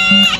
Hey!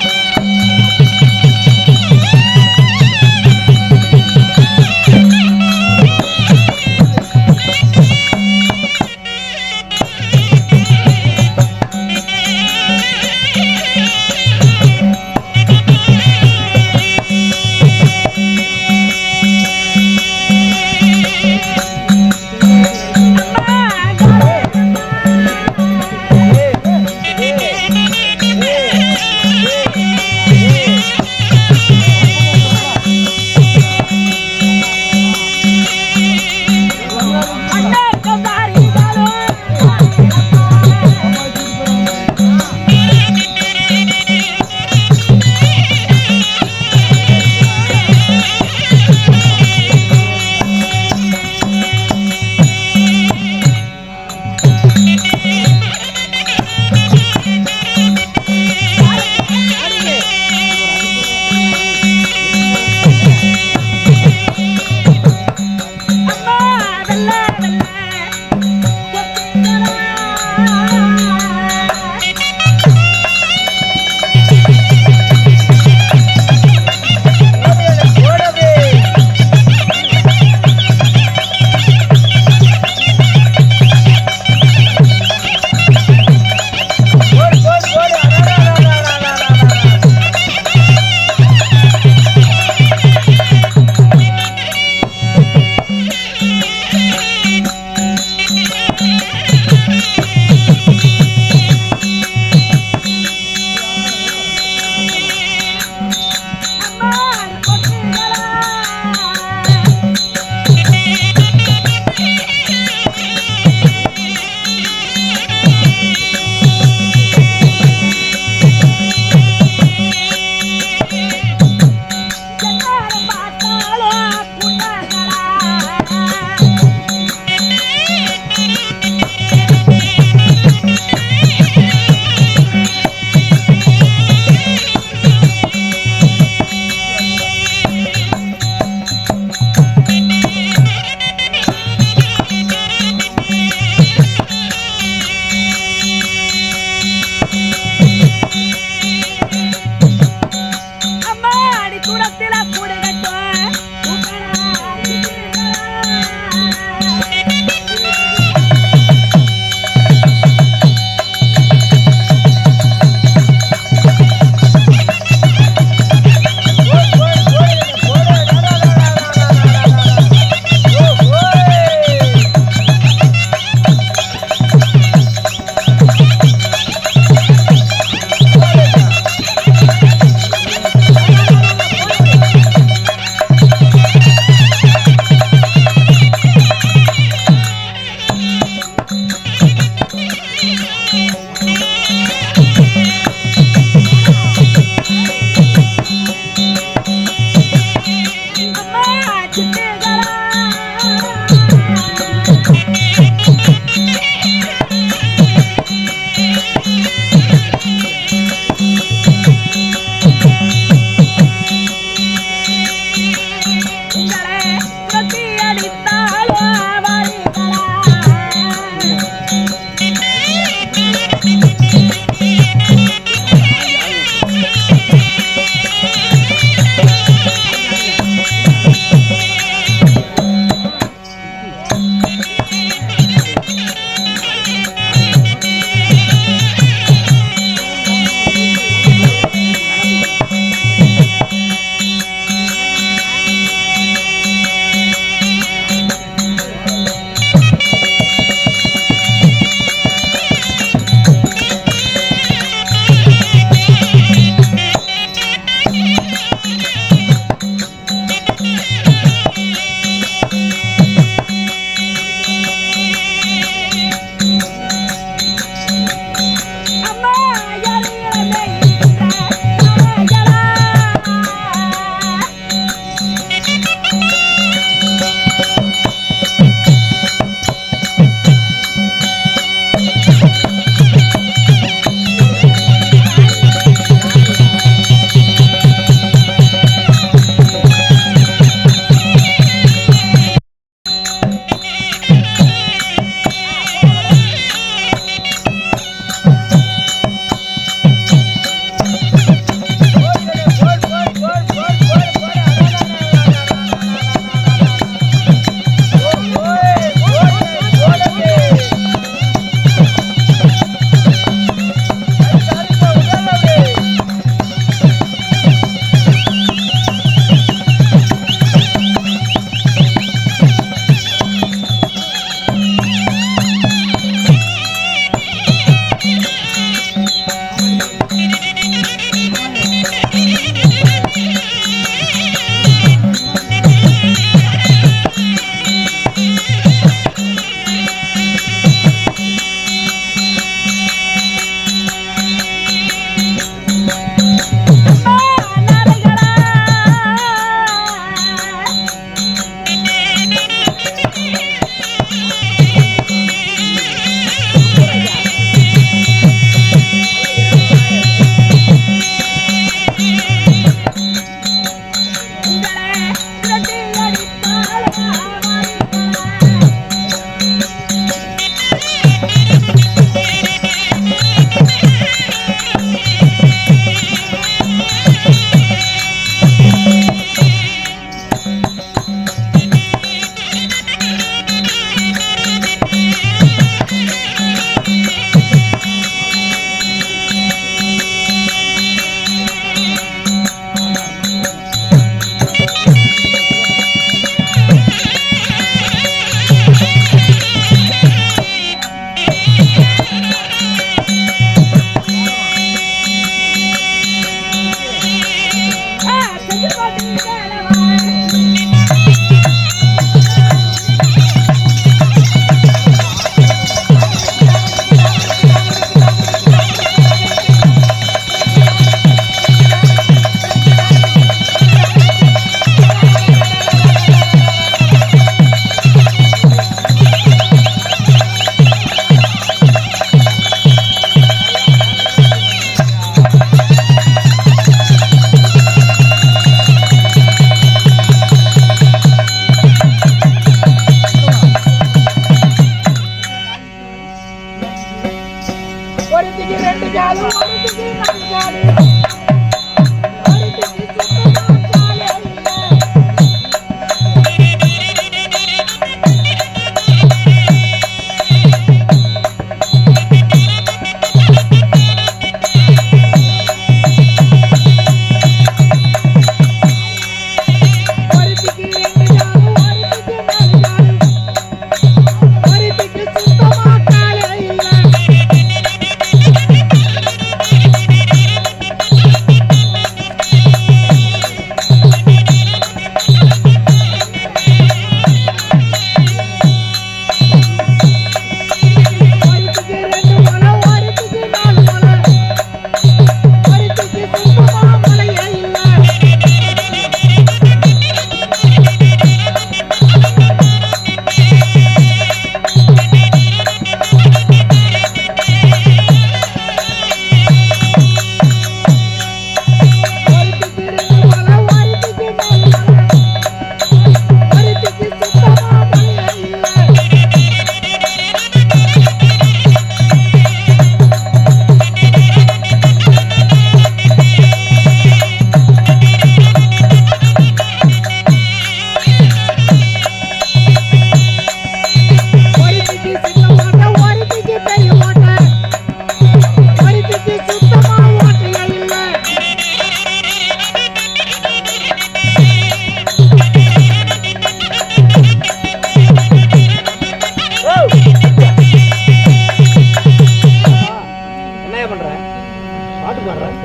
ஒருத்திக்கு 2 காலு ஒருத்திக்கு 4 காலு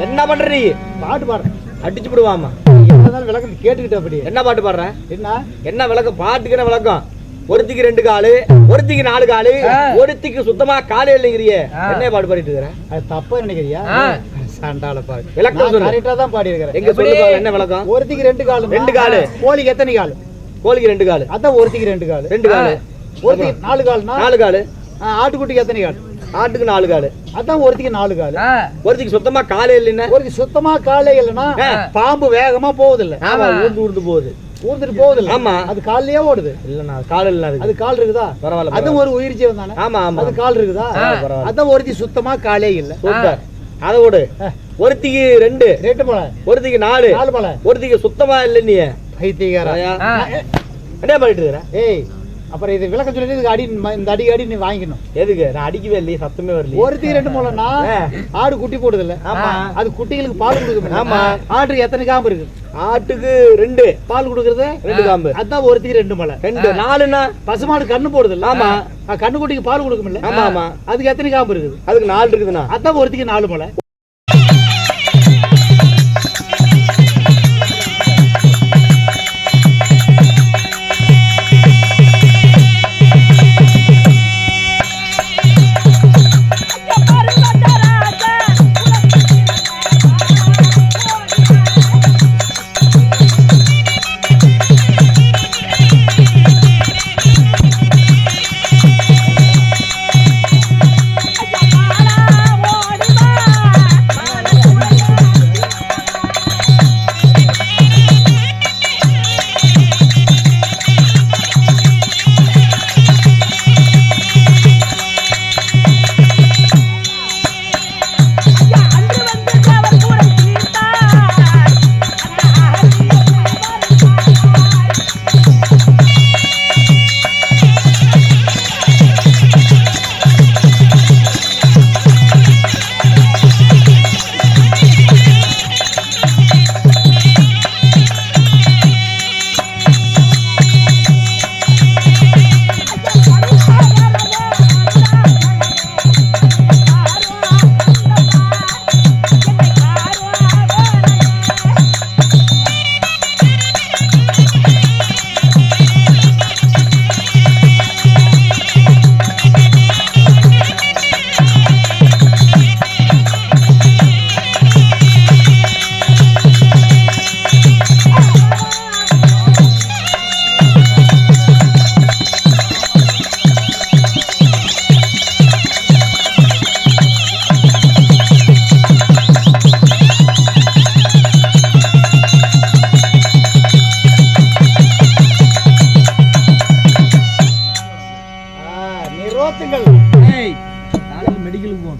என்ன பண்றீ? பாட்டு பாடுறேன். அடிச்சு விடுவாமா. என்னதான் விளக்கம் கேட்டுக்கிட்ட அப்படி. என்ன பாட்டு பாடுற? என்ன விளக்கம்? பாட்டுக்கு என்ன விளக்கம்? ஒருத்திக்கு 2 காலு, ஒருத்திக்கு 4 காலு, ஒருத்திக்கு சுத்தமா காலே இல்லைங்கறியே. என்ன பாட்டு பாடிட்டு இருக்கற? அது தப்பா நினைக்கறியா? சண்டால பாடு. விளக்கம் சொல்லு. கரெக்ட்டா தான் பாடி இருக்கற. எங்க சொல்லுங்க என்ன விளக்கம்? ஒருத்திக்கு 2 காலு. 2 காலு. கோழிக்கு எத்தனை காலு? கோழிக்கு 2 காலு. அதான் ஒருத்திக்கு 2 காலு. 2 காலு. ஒருத்திக்கு 4 காலுனா? 4 காலு. ஆட்டுக்குட்டிக்கு எத்தனை காலு? ஆட்டுக்கு 4 காலு. அதான் ஒருத்திக்கு 4 காலு. ஒருத்திக்கு சுத்தமா காலே இல்லைன்னா? ஒருத்திக்கு சுத்தமா காலே இல்லைன்னா பாம்பு வேகமா போகுது இல்ல? ஆமா, ஊர்ந்து போகுது. ஊர்ந்துட்டு போகுது இல்ல? ஆமா. அது கால்லயே ஓடுது. இல்லனா கால் இல்ல. அது கால் இருக்குதா? பரவாயில்ல. அது ஒரு உயிர் ஜீவன் தானே? ஆமா ஆமா. அது கால் இருக்குதா? பரவாயில்ல. அதான் ஒருத்தி சுத்தமா காலே இல்ல. சூப்பர். அத ஓடு. ஒருத்திக்கு 2 போல. ஒருத்திக்கு 4 போல. ஒருத்திக்கு சுத்தமா இல்ல நீ. பைத்தியக்காரா. என்ன பண்ணிட்டு இருக்கற? ஏய், அப்புறம் இது விளக்கம் சொல்லிட்டு இதுக்கு அடி, இந்த அடி நீ வாங்கிக்கணும். எதுக்கு? நான் அடிக்கவே இல்லையே, சத்தமே வரல. ஒருத்திக்கு 2 போலன்னா ஆடு குட்டி போடுது இல்ல? ஆமா. அது குட்டிகளுக்கு பால் கொடுக்குது. ஆமா. ஆட்டுக்கு எத்தனை காம்பு இருக்கு? ஆட்டுக்கு 2. பால் கொடுக்கறது 2 காம்பு. அதான் ஒருத்திக்கு 2 போல. 2 4னா பசுமாடு கண்ணு போடுது இல்ல? ஆமா. கண்ணு குட்டிக்கு பால் கொடுக்கும் இல்ல? ஆமா ஆமா. அதுக்கு எத்தனை காம்பு இருக்குது? அதுக்கு 4 இருக்குதுனா அதான் ஒருத்திக்கு 4 போல.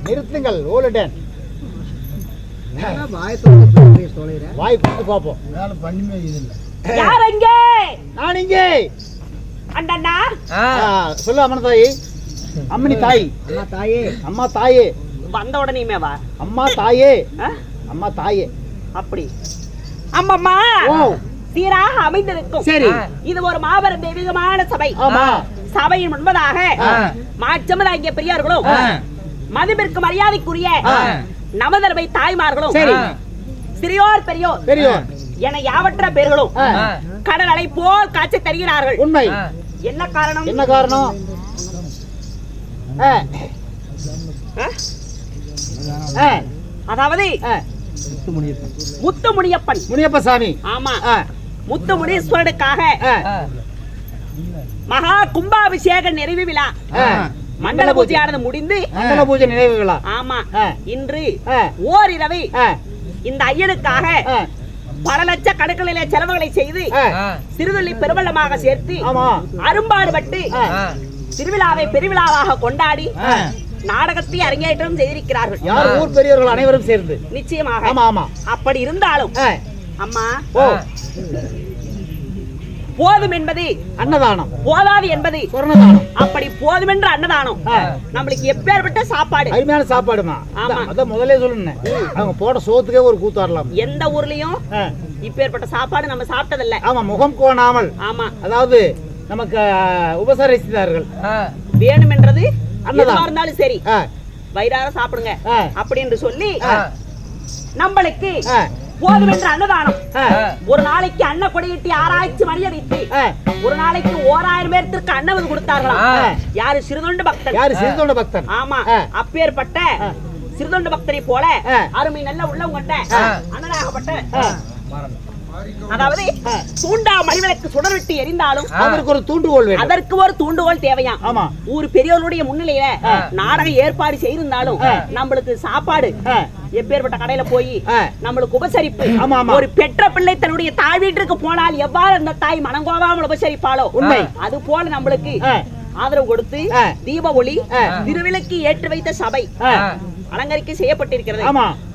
நிறுத்துங்கள் ஓலுடன் வாய் கொடுத்து பார்ப்போம். யார் அங்கே? நான் இங்கே. அண்ணா சொல்லு அம்மன் தாயி. அம்மனி தாய். அம்மா தாயே. வந்த உடனேமே வா. அம்மா தாயே. அம்மா தாயே. அப்படி அம்மம்மா ஓ சீராக அமைந்திருக்கும். சரி. இது ஒரு மாபெரும் தெய்வீகமான சபை. ஆமா. சபையின் முன்பதாக மாற்றமதாகிய பெரியார்களும் மதிப்பிற்கு மரியாதைக்குரிய நமதர்மை தாய்மார்களும் சரி. சிறியோர் பெரியோர் பெரியோர் என யாவற்ற பேர்களும் கடல் அலை போல் காட்சி தருகிறார்கள். உண்மை. என்ன காரணம்? என்ன காரணம்? அதாவது முத்துமுனியப்பன் முனியப்ப சாமி. ஆமா முத்துமுனீஸ்வரனுக்காக மகா கும்பாபிஷேக நிறைவு விழா மண்டல பூஜையானது முடிந்து மண்டல பூஜை நிறைவு விழா. ஆமா இன்று ஓரிரவு இந்த ஐயனுக்காக பல லட்ச கணக்கிலே செலவுகளை செய்து சிறுதுள்ளி பெருவெள்ளமாக சேர்த்து அரும்பாடுபட்டு திருவிழாவை பெருவிழாவாக கொண்டாடி நாடகத்தை அரங்கேற்றம் செய்திருக்கிறார்கள். யார்? ஊர் பெரியவர்கள் அனைவரும் சேர்ந்து. நிச்சயமாக. ஆமா ஆமா. அப்படி இருந்தாலும் அம்மா ஓ போதும் என்பது அன்னதானம், போதாது என்பது சொர்ணதானம். அப்படி போதும் என்ற அன்னதானம் நம்மளுக்கு எப்பேற்பட்ட சாப்பாடு, அருமையான சாப்பாடுமா. அத முதல்ல சொல்லணும். அவங்க போட சோத்துக்கே ஒரு கூத்தாடலாம். எந்த ஊர்லயும் இப்பேற்பட்ட சாப்பாடு நம்ம சாப்பிட்டதில்லை. ஆமா, முகம் கோணாமல். ஆமா, அதாவது நமக்கு உபசரித்தார்கள். வேணும் என்றது அன்னதானம் இருந்தாலும் சரி வயிறார சாப்பிடுங்க அப்படி என்று சொல்லி நம்மளுக்கு போதும் என்ற அன்னதானம். ஒரு நாளைக்கு அன்ன கொடையிட்டு ஆராய்ச்சி மணியடித்து ஒரு நாளைக்கு 1000 பேர்த்திற்கு அன்னவது கொடுத்தார்களாம். யாரு? சிறுதொண்ட பக்தன். யாரு? சிறுதொண்ட பக்தன். ஆமா, அப்பேற்பட்ட சிறுதொண்ட பக்தரை போல அருமை நல்ல உள்ளவங்கட்ட அன்னதாகப்பட்ட, அதாவது தூண்டா மணிவிளக்கு சுடர்விட்டு எரிந்தாலும் அதற்கு ஒரு தூண்டுகோல் வேண்டும். அதற்கு ஒரு தூண்டுகோல் தேவையா? ஆமா. ஊர் பெரியவர்களுடைய முன்னிலையில நாடகம் ஏற்பாடு செய்திருந்தாலும் நம்மளுக்கு சாப்பாடு எப்பேற்பட்ட கடையில போய் நம்மளுக்கு உபசரிப்பு. ஒரு பெற்ற பிள்ளை தன்னுடைய தாய் வீட்டுக்கு போனால் எவ்வாறு அந்த தாய் மனங்கோவாமல் உபசரிப்பாளோ உண்மை அது போல நம்மளுக்கு ஆதரவு கொடுத்து தீப ஒளி திருவிளக்கு ஏற்றி வைத்த சபை அலங்கரிக்க செய்யப்பட்டிருக்கிறது.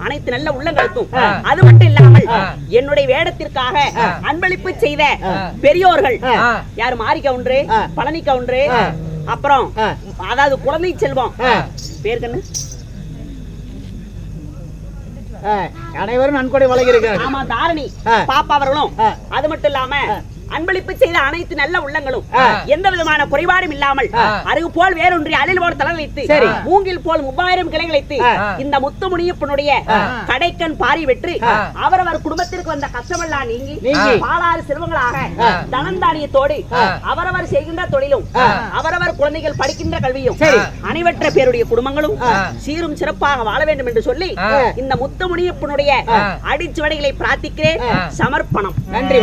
அனைத்து நல்ல உள்ளங்களுக்கும். அது மட்டும் இல்லாமல் என்னுடைய வேடத்திற்காக அன்பளிப்பு செய்த பெரியோர்கள் யாரு? மாரி கவுண்டரு, பழனி கவுண்டரு, அப்புறம் அதாவது குழந்தை செல்வம் பேருக்கண்ணு அனைவரும் நன்கொடை வழங்கியிருக்கிறார்கள். ஆமா, தாரணி பாப்பா அவர்களும். அது மட்டும் இல்லாம அன்பளிப்பு செய்த அனைத்து நல்ல உள்ளங்களும் எந்த விதமான குறைபாடும் இல்லாமல் அருகு போல் வேறொன்றி அழில் போல் தலை வைத்து மூங்கில் போல் 3000 கிளைகள் வைத்து இந்த முத்துமுனியப்பனுடைய கடைக்கண் பாரி வெற்றி அவரவர் குடும்பத்திற்கு வந்த கஷ்டமெல்லாம் நீங்கி பாலாறு செல்வங்களாக தனந்தானியத்தோடு அவரவர் செய்கின்ற தொழிலும் அவரவர் குழந்தைகள் படிக்கின்ற கல்வியும் அனைவற்ற பேருடைய குடும்பங்களும் சீரும் சிறப்பாக வாழ வேண்டும் என்று சொல்லி இந்த முத்துமுனியப்பனுடைய அடிச்சுவடைகளை பிரார்த்திக்கிறேன். சமர்ப்பணம். நன்றி.